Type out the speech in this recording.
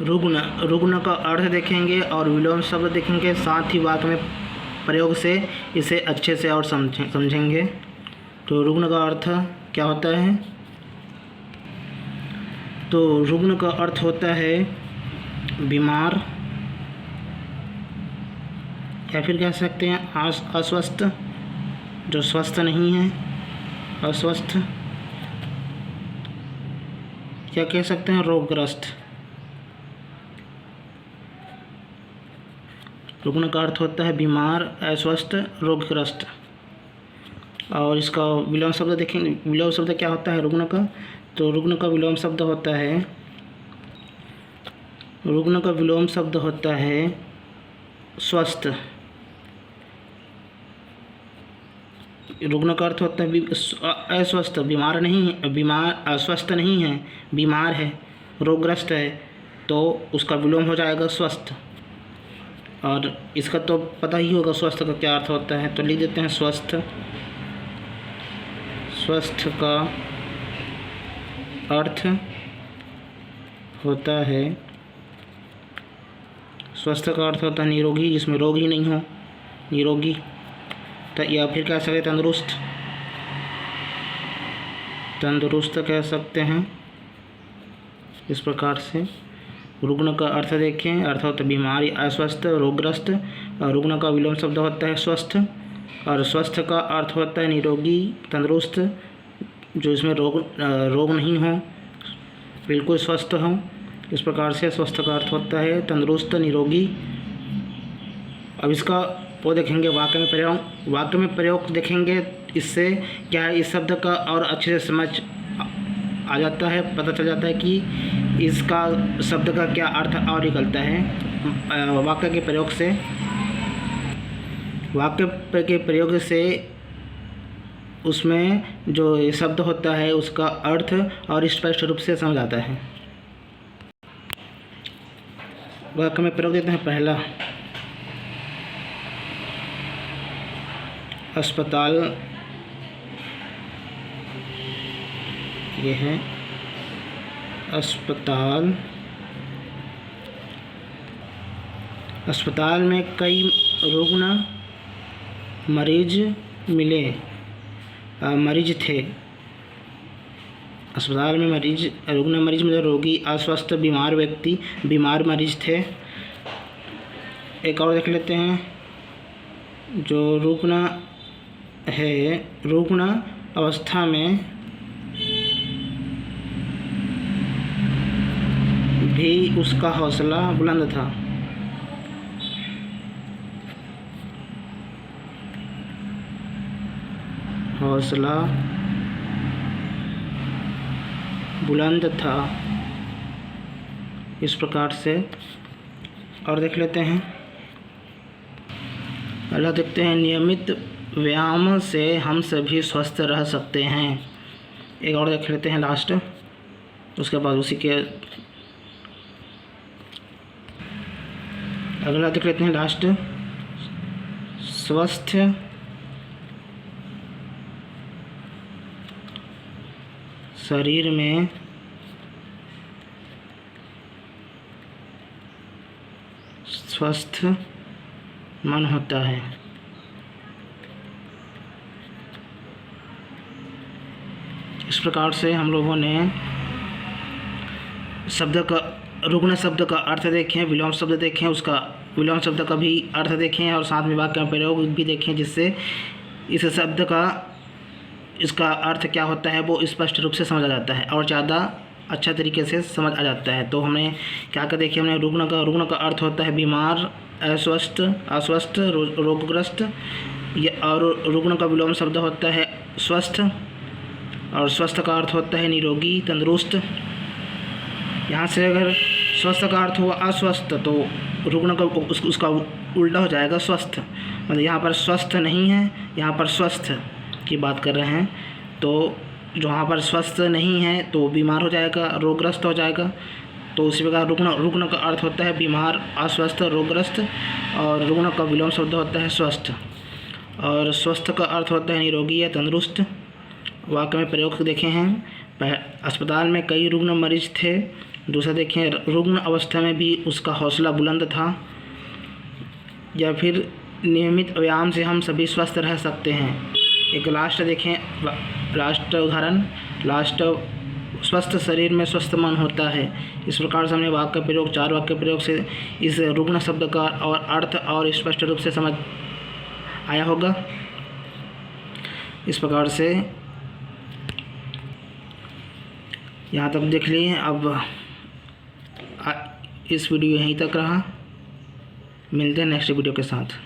रुग्ण रुग्ण का अर्थ देखेंगे और विलोम शब्द देखेंगे, साथ ही वाक्य में प्रयोग से इसे अच्छे से और समझेंगे। तो रुग्ण का अर्थ क्या होता है? तो रुग्ण का अर्थ होता है बीमार, या फिर कह सकते हैं अस्वस्थ, जो स्वस्थ नहीं है, अस्वस्थ, क्या कह सकते हैं रोगग्रस्त। रुग्ण का अर्थ होता है बीमार, अस्वस्थ, रोगग्रस्त। और इसका विलोम शब्द देखेंगे। विलोम शब्द क्या होता है रुग्ण का? तो रुग्ण का विलोम शब्द होता है, रुग्ण का विलोम शब्द होता है स्वस्थ। रुग्ण का अर्थ होता है अस्वस्थ, बीमार नहीं है, बीमार अस्वस्थ नहीं है, बीमार है, रोगग्रस्त है, तो उसका विलोम हो जाएगा स्वस्थ। और इसका तो पता ही होगा स्वस्थ का क्या अर्थ होता है, तो लिख देते हैं स्वस्थ। स्वस्थ का अर्थ होता है, स्वस्थ का अर्थ होता है निरोगी, जिसमें रोग ही नहीं हो, निरोगी। या फिर कह सकते तंदुरुस्त, तंदुरुस्त कह सकते हैं। इस प्रकार से रुग्ण का अर्थ देखें, अर्थ होता है बीमारी, अस्वस्थ, रोगग्रस्त। और रुग्ण का विलोम शब्द होता है स्वस्थ, और स्वस्थ का अर्थ होता है निरोगी, तंदुरुस्त, जो इसमें रोग नहीं हो, बिल्कुल स्वस्थ हो। इस प्रकार से स्वस्थ का अर्थ होता है तंदुरुस्त, निरोगी। अब इसका वो देखेंगे वाक्य में प्रयोग। वाक्य में प्रयोग देखेंगे, इससे क्या है, इस शब्द का और अच्छे से समझ आ जाता है, पता चल जाता है कि इसका शब्द का क्या अर्थ और निकलता है वाक्य के प्रयोग से। वाक्य के प्रयोग से उसमें जो ये शब्द होता है उसका अर्थ और स्पष्ट रूप से समझ आता है। वाक्य में प्रयोग देते हैं। पहला, अस्पताल, ये है अस्पताल। अस्पताल में कई रुग्ण मरीज मिले, मरीज थे। अस्पताल में मरीज, रुग्ण मरीज मतलब रोगी, अस्वस्थ बीमार व्यक्ति, बीमार मरीज थे। एक और देख लेते हैं, जो रुग्ण है, रुग्ण अवस्था में भी उसका हौसला बुलंद था। हौसला बुलंद था। इस प्रकार से और देख लेते हैं। अगला देखते हैं, नियमित व्यायाम से हम सभी स्वस्थ रह सकते हैं। एक और देख लेते हैं लास्ट, उसके बाद उसी के अगला देख लेते हैं लास्ट, स्वस्थ शरीर में स्वस्थ मन होता है। इस प्रकार से हम लोगों ने शब्द का, रुग्ण शब्द का अर्थ देखें, विलोम शब्द देखें, उसका विलोम शब्द का भी अर्थ देखें, और साथ में वाक्य में प्रयोग भी देखें, जिससे इस शब्द का, इसका अर्थ क्या होता है वो स्पष्ट रूप से समझ आ जाता है और ज़्यादा अच्छा तरीके से समझ आ जाता है। तो हमने क्या कर देखिए, हमने रुग्ण का अर्थ होता है बीमार, अस्वस्थ, रोगग्रस्त। और रुग्ण का विलोम शब्द होता है स्वस्थ, और स्वस्थ का अर्थ होता है निरोगी, तंदुरुस्त। यहाँ से अगर स्वस्थ का अर्थ हुआ अस्वस्थ, तो रुग्ण का उसका उल्टा हो जाएगा स्वस्थ। मतलब यहाँ पर स्वस्थ नहीं है, यहाँ पर स्वस्थ की बात कर रहे हैं। तो जहाँ पर स्वस्थ नहीं है तो बीमार हो जाएगा, रोगग्रस्त हो जाएगा। तो उसी प्रकार रुग्ण का अर्थ होता है बीमार, अस्वस्थ, रोगग्रस्त। और रुग्ण का विलोम शब्द होता है स्वस्थ, और स्वस्थ का अर्थ होता है निरोगी या तंदुरुस्त। वाक्य में प्रयोग देखे हैं, अस्पताल में कई रुग्ण मरीज थे, दूसरा देखें, रुग्ण अवस्था में भी उसका हौसला बुलंद था। या फिर नियमित व्यायाम से हम सभी स्वस्थ रह सकते हैं। एक लास्ट देखें, लास्ट उदाहरण, लास्ट, स्वस्थ शरीर में स्वस्थ मन होता है। इस प्रकार से हमने वाक्य प्रयोग, 4 वाक्य प्रयोग से इस रुग्ण शब्द का और अर्थ और स्पष्ट रूप से समझ आया होगा। इस प्रकार से यहाँ तक देख लिए। अब इस वीडियो यहीं तक रहा, मिलते हैं नेक्स्ट वीडियो के साथ।